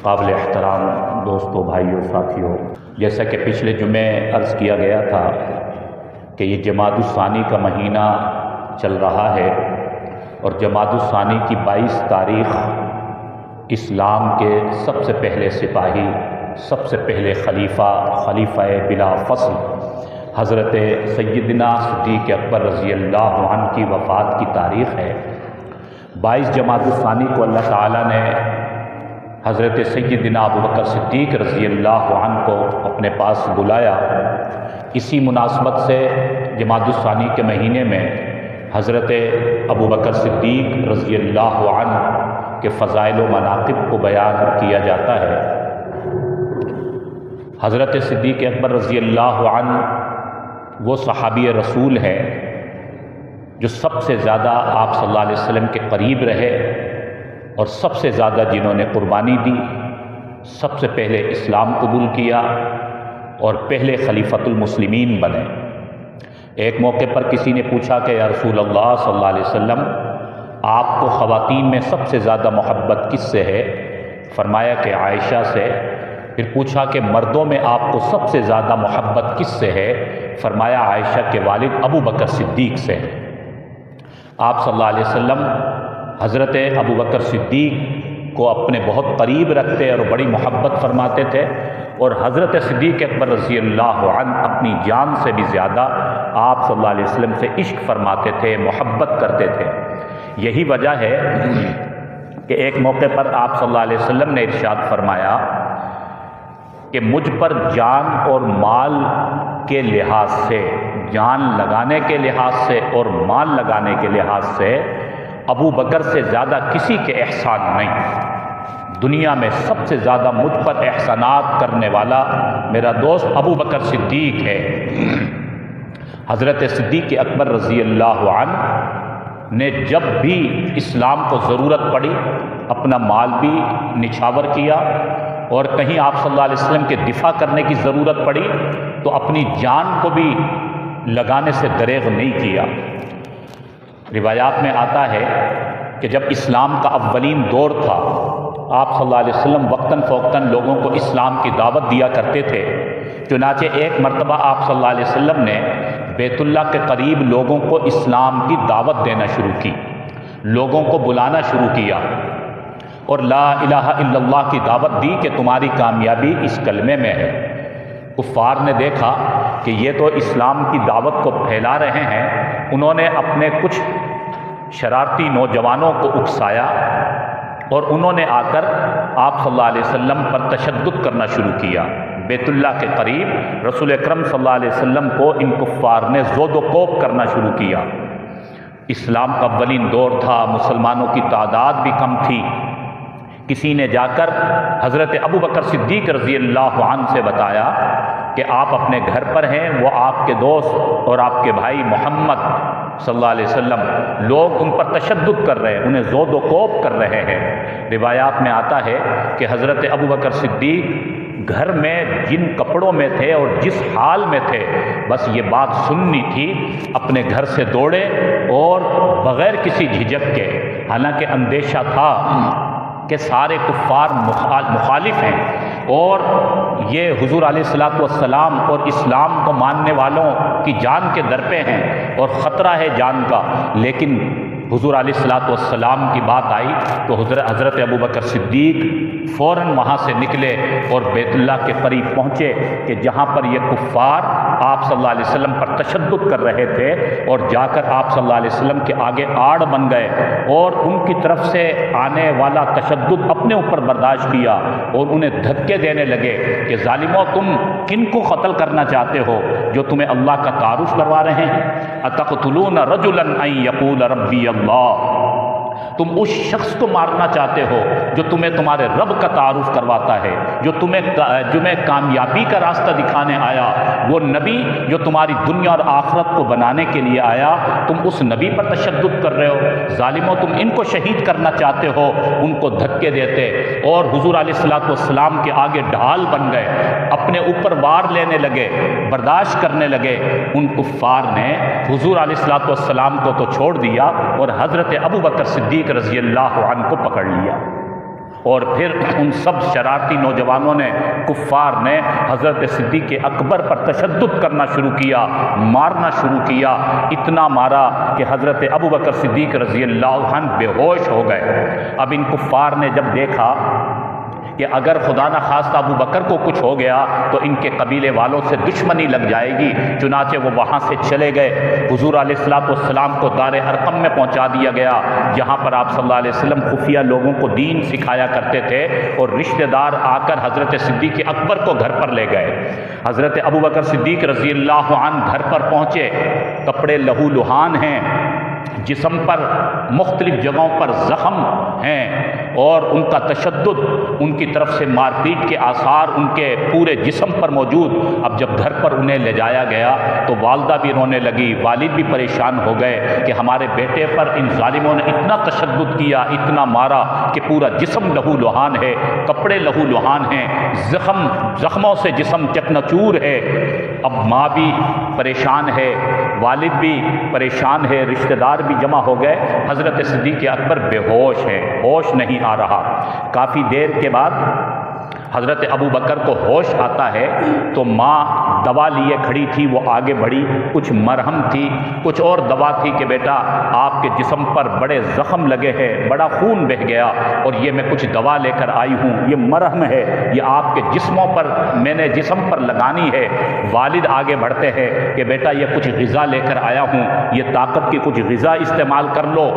قابل احترام دوستوں، بھائیوں، ساتھیوں، جیسا کہ پچھلے جمعے عرض کیا گیا تھا کہ یہ جمادی الثانی کا مہینہ چل رہا ہے اور جمادی الثانی کی 22 تاریخ اسلام کے سب سے پہلے سپاہی، سب سے پہلے خلیفہ بلا فصل حضرت سیدنا صدیق اکبر رضی اللہ عنہ کی وفات کی تاریخ ہے۔ 22 جمادی الثانی کو اللہ تعالیٰ نے حضرت سیدنا ابوبکر صدیق رضی اللہ عنہ کو اپنے پاس بلایا۔ اسی مناسبت سے جمادی الثانی کے مہینے میں حضرت ابوبکر صدیق رضی اللہ عنہ کے فضائل و مناقب کو بیان کیا جاتا ہے۔ حضرت صدیق اکبر رضی اللہ عنہ وہ صحابی رسول ہے جو سب سے زیادہ آپ صلی اللہ علیہ وسلم کے قریب رہے اور سب سے زیادہ جنہوں نے قربانی دی، سب سے پہلے اسلام قبول کیا اور پہلے خلیفۃ المسلمین بنے۔ ایک موقع پر کسی نے پوچھا کہ یا رسول اللہ صلی اللہ علیہ وسلم، آپ کو خواتین میں سب سے زیادہ محبت کس سے ہے؟ فرمایا کہ عائشہ سے۔ پھر پوچھا کہ مردوں میں آپ کو سب سے زیادہ محبت کس سے ہے؟ فرمایا عائشہ کے والد ابو بکر صدیق سے ہے۔ آپ صلی اللہ علیہ وسلم حضرت ابو بکر صدیق کو اپنے بہت قریب رکھتے اور بڑی محبت فرماتے تھے، اور حضرت صدیق اکبر رضی اللہ عنہ اپنی جان سے بھی زیادہ آپ صلی اللہ علیہ وسلم سے عشق فرماتے تھے، محبت کرتے تھے۔ یہی وجہ ہے کہ ایک موقع پر آپ صلی اللہ علیہ وسلم نے ارشاد فرمایا کہ مجھ پر جان اور مال کے لحاظ سے، جان لگانے کے لحاظ سے اور مال لگانے کے لحاظ سے ابو بکر سے زیادہ کسی کے احسان نہیں۔ دنیا میں سب سے زیادہ مجھ پر احسانات کرنے والا میرا دوست ابو بکر صدیق ہے۔ حضرت صدیق اکبر رضی اللہ عنہ نے جب بھی اسلام کو ضرورت پڑی اپنا مال بھی نچھاور کیا، اور کہیں آپ صلی اللہ علیہ وسلم کے دفاع کرنے کی ضرورت پڑی تو اپنی جان کو بھی لگانے سے دریغ نہیں کیا۔ روایات میں آتا ہے کہ جب اسلام کا اولین دور تھا، آپ صلی اللہ علیہ وسلم وقتاً فوقتاً لوگوں کو اسلام کی دعوت دیا کرتے تھے۔ چنانچہ ایک مرتبہ آپ صلی اللہ علیہ وسلم نے بیت اللہ کے قریب لوگوں کو اسلام کی دعوت دینا شروع کی، لوگوں کو بلانا شروع کیا اور لا الہ الا اللہ کی دعوت دی کہ تمہاری کامیابی اس کلمے میں ہے۔ کفار نے دیکھا کہ یہ تو اسلام کی دعوت کو پھیلا رہے ہیں، انہوں نے اپنے کچھ شرارتی نوجوانوں کو اکسایا اور انہوں نے آ کر آپ صلی اللہ علیہ وسلم پر تشدد کرنا شروع کیا۔ بیت اللہ کے قریب رسول اکرم صلی اللہ علیہ وسلم کو ان کفار نے زود و کوب کرنا شروع کیا۔ اسلام کا اولین دور تھا، مسلمانوں کی تعداد بھی کم تھی۔ کسی نے جا کر حضرت ابو بکر صدیق رضی اللہ عنہ سے بتایا کہ آپ اپنے گھر پر ہیں، وہ آپ کے دوست اور آپ کے بھائی محمد صلی اللہ علیہ وسلم، لوگ ان پر تشدد کر رہے ہیں، انہیں زود و کوب کر رہے ہیں۔ روایات میں آتا ہے کہ حضرت ابو بکر صدیق گھر میں جن کپڑوں میں تھے اور جس حال میں تھے، بس یہ بات سننی تھی، اپنے گھر سے دوڑے اور بغیر کسی جھجک کے، حالانکہ اندیشہ تھا کہ سارے کفار مخالف ہیں اور یہ حضور علیہ الصلوۃ والسلام اور اسلام کو ماننے والوں کی جان کے در پہ ہیں اور خطرہ ہے جان کا، لیکن حضور علیہ الصلوۃ والسلام کی بات آئی تو حضرت ابو بکر صدیق فوراً وہاں سے نکلے اور بیت اللہ کے قریب پہنچے کہ جہاں پر یہ کفار آپ صلی اللہ علیہ وسلم پر تشدد کر رہے تھے، اور جا کر آپ صلی اللہ علیہ وسلم کے آگے آڑ بن گئے اور ان کی طرف سے آنے والا تشدد اپنے اوپر برداشت کیا اور انہیں دھکے دینے لگے کہ ظالموں، تم کن کو قتل کرنا چاہتے ہو جو تمہیں اللہ کا تعارف کروا رہے ہیں؟ اتقتلون رجلا ان یقول ربی اللہ، تم اس شخص کو مارنا چاہتے ہو جو تمہیں تمہارے رب کا تعارف کرواتا ہے، جو تمہیں کامیابی کا راستہ دکھانے آیا، وہ نبی جو تمہاری دنیا اور آخرت کو بنانے کے لیے آیا، تم اس نبی پر تشدد کر رہے ہو۔ ظالموں، تم ان کو شہید کرنا چاہتے ہو۔ ان کو دھکے دیتے اور حضور علیہ الصلوۃ والسلام کے آگے ڈھال بن گئے، اپنے اوپر وار لینے لگے، برداشت کرنے لگے۔ ان کفار نے حضور علیہ الصلوۃ والسلام کو تو چھوڑ دیا اور حضرت ابو بکر صدیق رضی اللہ عنہ کو پکڑ لیا اور پھر ان سب شرارتی نوجوانوں نے، کفار نے حضرت صدیق اکبر پر تشدد کرنا شروع کیا، مارنا شروع کیا، اتنا مارا کہ حضرت ابو بکر صدیق رضی اللہ عنہ بے ہوش ہو گئے۔ اب ان کفار نے جب دیکھا کہ اگر خدا نہ خواستہ ابو بکر کو کچھ ہو گیا تو ان کے قبیلے والوں سے دشمنی لگ جائے گی، چنانچہ وہ وہاں سے چلے گئے۔ حضور علیہ السلام کو دار ارقم میں پہنچا دیا گیا، جہاں پر آپ صلی اللہ علیہ وسلم خفیہ لوگوں کو دین سکھایا کرتے تھے، اور رشتہ دار آ کر حضرت صدیق اکبر کو گھر پر لے گئے۔ حضرت ابو بکر صدیق رضی اللہ عنہ گھر پر پہنچے، کپڑے لہو لہان ہیں، جسم پر مختلف جگہوں پر زخم ہیں، اور ان کا تشدد، ان کی طرف سے مار پیٹ کے آثار ان کے پورے جسم پر موجود۔ اب جب گھر پر انہیں لے جایا گیا تو والدہ بھی رونے لگی، والد بھی پریشان ہو گئے کہ ہمارے بیٹے پر ان ظالموں نے اتنا تشدد کیا، اتنا مارا کہ پورا جسم لہو لہان ہے، کپڑے لہو لہان ہیں، زخموں سے جسم چکنچور ہے۔ اب ماں بھی پریشان ہے، والد بھی پریشان ہے، رشتہ دار بھی جمع ہو گئے۔ حضرت صدیق اکبر بے ہوش ہے، ہوش نہیں آ رہا۔ کافی دیر کے بعد حضرت ابو بکر کو ہوش آتا ہے تو ماں دوا لیے کھڑی تھی، وہ آگے بڑھی، کچھ مرہم تھی، کچھ اور دوا تھی کہ بیٹا آپ کے جسم پر بڑے زخم لگے ہیں، بڑا خون بہہ گیا، اور یہ میں کچھ دوا لے کر آئی ہوں، یہ مرہم ہے، یہ آپ کے جسموں پر میں نے جسم پر لگانی ہے۔ والد آگے بڑھتے ہیں کہ بیٹا یہ کچھ غذا لے کر آیا ہوں، یہ طاقت کی کچھ غذا استعمال کر لو،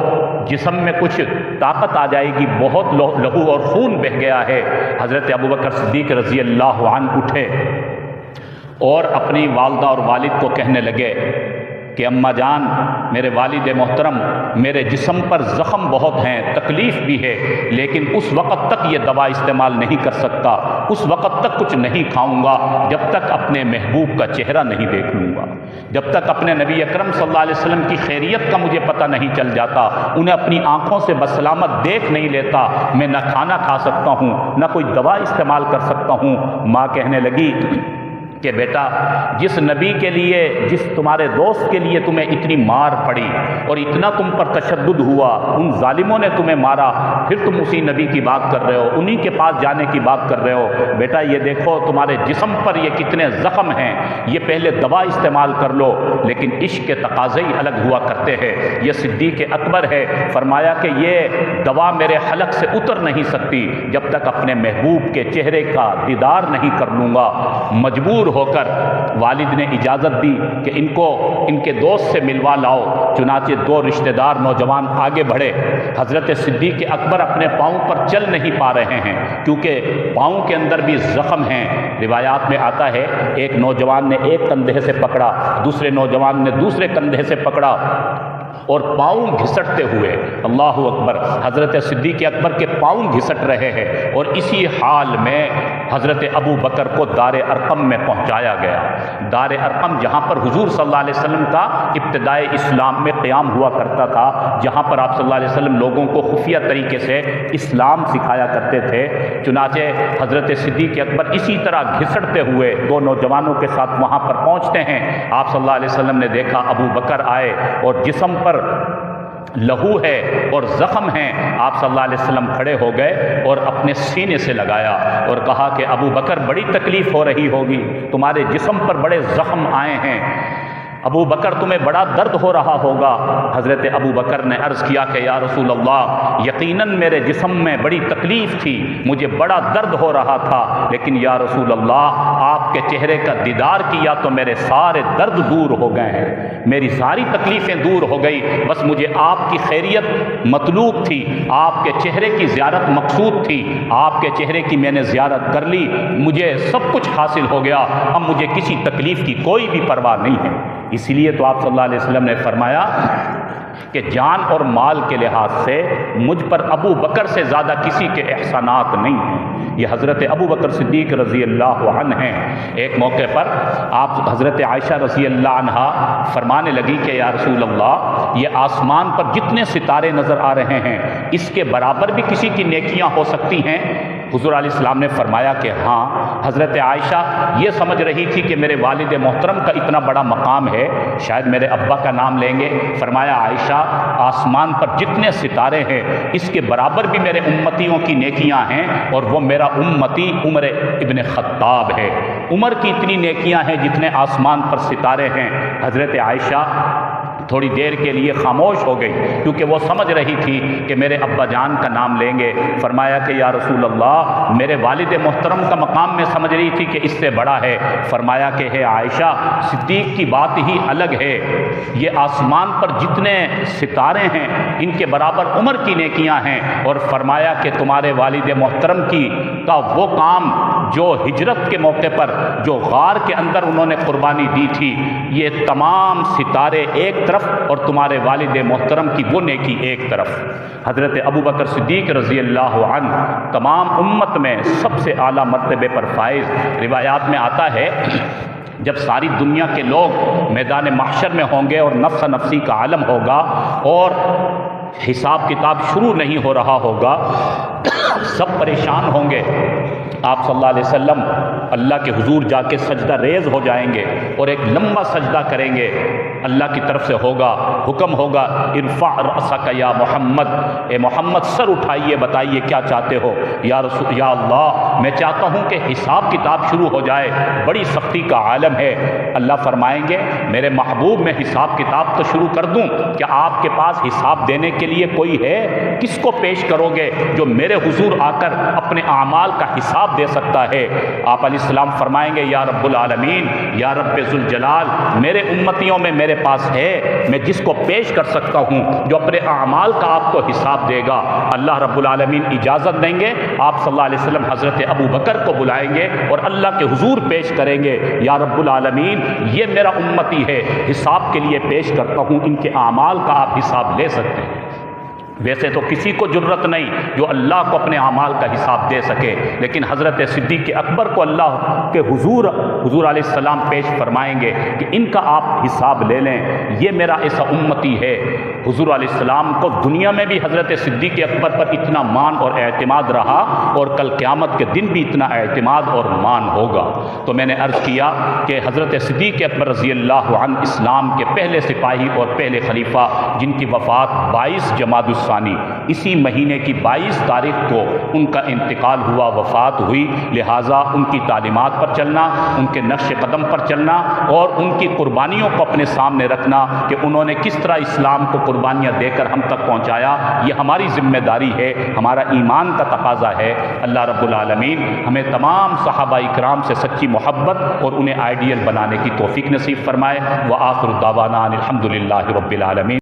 جسم میں کچھ طاقت آ جائے گی، بہت لہو اور خون بہہ گیا ہے۔ حضرت ابو بکر صدیق رضی اللہ عنہ اٹھے اور اپنی والدہ اور والد کو کہنے لگے کہ اماں جان، میرے والد محترم، میرے جسم پر زخم بہت ہیں، تکلیف بھی ہے، لیکن اس وقت تک یہ دوا استعمال نہیں کر سکتا، اس وقت تک کچھ نہیں کھاؤں گا جب تک اپنے محبوب کا چہرہ نہیں دیکھ لوں گا، جب تک اپنے نبی اکرم صلی اللہ علیہ وسلم کی خیریت کا مجھے پتہ نہیں چل جاتا، انہیں اپنی آنکھوں سے بسلامت دیکھ نہیں لیتا، میں نہ کھانا کھا سکتا ہوں، نہ کوئی دوا استعمال کر سکتا ہوں۔ ماں کہنے لگی کہ بیٹا جس نبی کے لیے، جس تمہارے دوست کے لیے تمہیں اتنی مار پڑی اور اتنا تم پر تشدد ہوا، ان ظالموں نے تمہیں مارا، پھر تم اسی نبی کی بات کر رہے ہو، انہی کے پاس جانے کی بات کر رہے ہو۔ بیٹا یہ دیکھو تمہارے جسم پر یہ کتنے زخم ہیں، یہ پہلے دوا استعمال کر لو۔ لیکن عشق کے تقاضے ہی الگ ہوا کرتے ہیں۔ یہ صدیق اکبر ہے، فرمایا کہ یہ دوا میرے حلق سے اتر نہیں سکتی جب تک اپنے محبوب کے چہرے کا دیدار نہیں کر لوں گا۔ مجبور ہو کر والد نے اجازت دی کہ ان کو ان کے دوست سے ملوا لاؤ۔ چنانچہ دو رشتہ دار نوجوان آگے بڑھے۔ حضرت صدیق اکبر اپنے پاؤں پر چل نہیں پا رہے ہیں کیونکہ پاؤں کے اندر بھی زخم ہیں۔ روایات میں آتا ہے ایک نوجوان نے ایک کندھے سے پکڑا، دوسرے نوجوان نے دوسرے کندھے سے پکڑا، اور پاؤں گھسٹتے ہوئے، اللہ اکبر، حضرت صدیق اکبر کے پاؤں گھسٹ رہے ہیں، اور اسی حال میں حضرت ابو بکر کو دار ارقم میں پہنچایا گیا۔ دار ارقم جہاں پر حضور صلی اللہ علیہ وسلم کا ابتدائے اسلام میں قیام ہوا کرتا تھا، جہاں پر آپ صلی اللہ علیہ وسلم لوگوں کو خفیہ طریقے سے اسلام سکھایا کرتے تھے۔ چنانچہ حضرت صدیق اکبر اسی طرح گھسٹتے ہوئے دو نوجوانوں کے ساتھ وہاں پر پہنچتے ہیں۔ آپ صلی اللہ علیہ وسلم نے دیکھا ابو بکر آئے اور جسم پر لہو ہے اور زخم ہیں۔ آپ صلی اللہ علیہ وسلم کھڑے ہو گئے اور اپنے سینے سے لگایا اور کہا کہ ابو بکر بڑی تکلیف ہو رہی ہوگی، تمہارے جسم پر بڑے زخم آئے ہیں، ابو بکر تمہیں بڑا درد ہو رہا ہوگا۔ حضرت ابو بکر نے عرض کیا کہ یا رسول اللہ، یقیناً میرے جسم میں بڑی تکلیف تھی، مجھے بڑا درد ہو رہا تھا، لیکن یا رسول اللہ آپ کے چہرے کا دیدار کیا تو میرے سارے درد دور ہو گئے ہیں، میری ساری تکلیفیں دور ہو گئی، بس مجھے آپ کی خیریت مطلوب تھی، آپ کے چہرے کی زیارت مقصود تھی، آپ کے چہرے کی میں نے زیارت کر لی، مجھے سب کچھ حاصل ہو گیا، اب مجھے کسی تکلیف کی کوئی بھی پرواہ نہیں ہے۔ اسی لیے تو آپ صلی اللہ علیہ وسلم نے فرمایا کہ جان اور مال کے لحاظ سے مجھ پر ابو بکر سے زیادہ کسی کے احسانات نہیں ہیں۔ یہ حضرت ابو بکر صدیق رضی اللہ عنہ ہیں۔ ایک موقع پر آپ حضرت عائشہ رضی اللہ عنہا فرمانے لگی کہ یا رسول اللہ، یہ آسمان پر جتنے ستارے نظر آ رہے ہیں اس کے برابر بھی کسی کی نیکیاں ہو سکتی ہیں؟ حضور علیہ السلام نے فرمایا کہ ہاں۔ حضرت عائشہ یہ سمجھ رہی تھی کہ میرے والد محترم کا اتنا بڑا مقام ہے، شاید میرے ابا کا نام لیں گے۔ فرمایا عائشہ، آسمان پر جتنے ستارے ہیں اس کے برابر بھی میرے امتیوں کی نیکیاں ہیں، اور وہ میرا امتی عمر ابن خطاب ہے۔ عمر کی اتنی نیکیاں ہیں جتنے آسمان پر ستارے ہیں۔ حضرت عائشہ تھوڑی دیر کے لیے خاموش ہو گئی، کیونکہ وہ سمجھ رہی تھی کہ میرے ابا جان کا نام لیں گے۔ فرمایا کہ یا رسول اللہ، میرے والد محترم کا مقام میں سمجھ رہی تھی کہ اس سے بڑا ہے۔ فرمایا کہ ہے عائشہ، صدیق کی بات ہی الگ ہے، یہ آسمان پر جتنے ستارے ہیں ان کے برابر عمر کی نیکیاں ہیں۔ اور فرمایا کہ تمہارے والد محترم کا وہ کام جو ہجرت کے موقع پر جو غار کے اندر انہوں نے قربانی دی تھی، یہ تمام ستارے ایک طرف اور تمہارے والد محترم کی وہ نیکی ایک طرف۔ حضرت ابوبکر صدیق رضی اللہ عنہ تمام امت میں سب سے اعلیٰ مرتبے پر فائز۔ روایات میں آتا ہے جب ساری دنیا کے لوگ میدان محشر میں ہوں گے اور نفس نفسی کا عالم ہوگا اور حساب کتاب شروع نہیں ہو رہا ہوگا، سب پریشان ہوں گے، آپ صلی اللہ علیہ وسلم اللہ کے حضور جا کے سجدہ ریز ہو جائیں گے اور ایک لمبا سجدہ کریں گے۔ اللہ کی طرف سے ہوگا، حکم ہوگا، ارفع رأسک یا محمد، اے محمد سر اٹھائیے، بتائیے کیا چاہتے ہو۔ یا اللہ، میں چاہتا ہوں کہ حساب کتاب شروع ہو جائے، بڑی سختی کا عالم ہے۔ اللہ فرمائیں گے میرے محبوب، میں حساب کتاب تو شروع کر دوں، کیا آپ کے پاس حساب دینے کے لیے کوئی ہے؟ کس کو پیش کرو گے جو میرے حضور آ کر اپنے اعمال کا حساب دے سکتا ہے؟ آپ علیہ السلام فرمائیں گے یا رب العالمین، یا رب ذوالجلال، میرے امتیوں میں میرے پاس ہے، میں جس کو پیش کر سکتا ہوں جو اپنے اعمال کا آپ کو حساب دے گا۔ اللہ رب العالمین اجازت دیں گے، آپ صلی اللہ علیہ وسلم حضرت ابو بکر کو بلائیں گے اور اللہ کے حضور پیش کریں گے، یا رب العالمین یہ میرا امتی ہے، حساب کے لیے پیش کرتا ہوں، ان کے اعمال کا آپ حساب لے سکتے ہیں۔ ویسے تو کسی کو جرت نہیں جو اللہ کو اپنے اعمال کا حساب دے سکے، لیکن حضرت صدیق اکبر کو اللہ کے حضور علیہ السلام پیش فرمائیں گے کہ ان کا آپ حساب لے لیں، یہ میرا ایسا امتی ہے۔ حضور علیہ السلام کو دنیا میں بھی حضرت صدیق اکبر پر اتنا مان اور اعتماد رہا، اور کل قیامت کے دن بھی اتنا اعتماد اور مان ہوگا۔ تو میں نے عرض کیا کہ حضرت صدیق اکبر رضی اللہ عنہ اسلام کے پہلے سپاہی اور پہلے خلیفہ، جن کی وفات 22 جمادی الثانی، اسی مہینے کی 22 تاریخ کو ان کا انتقال ہوا، وفات ہوئی۔ لہٰذا ان کی تعلیمات پر چلنا، ان کے نقش قدم پر چلنا اور ان کی قربانیوں کو اپنے سامنے رکھنا کہ انہوں نے کس طرح اسلام کو قربانیاں دے کر ہم تک پہنچایا، یہ ہماری ذمہ داری ہے، ہمارا ایمان کا تقاضا ہے۔ اللہ رب العالمین ہمیں تمام صحابہ اکرام سے سچی محبت اور انہیں آئیڈیل بنانے کی توفیق نصیب فرمائے۔ وآخر دعوانا ان الحمد للہ رب العالمین۔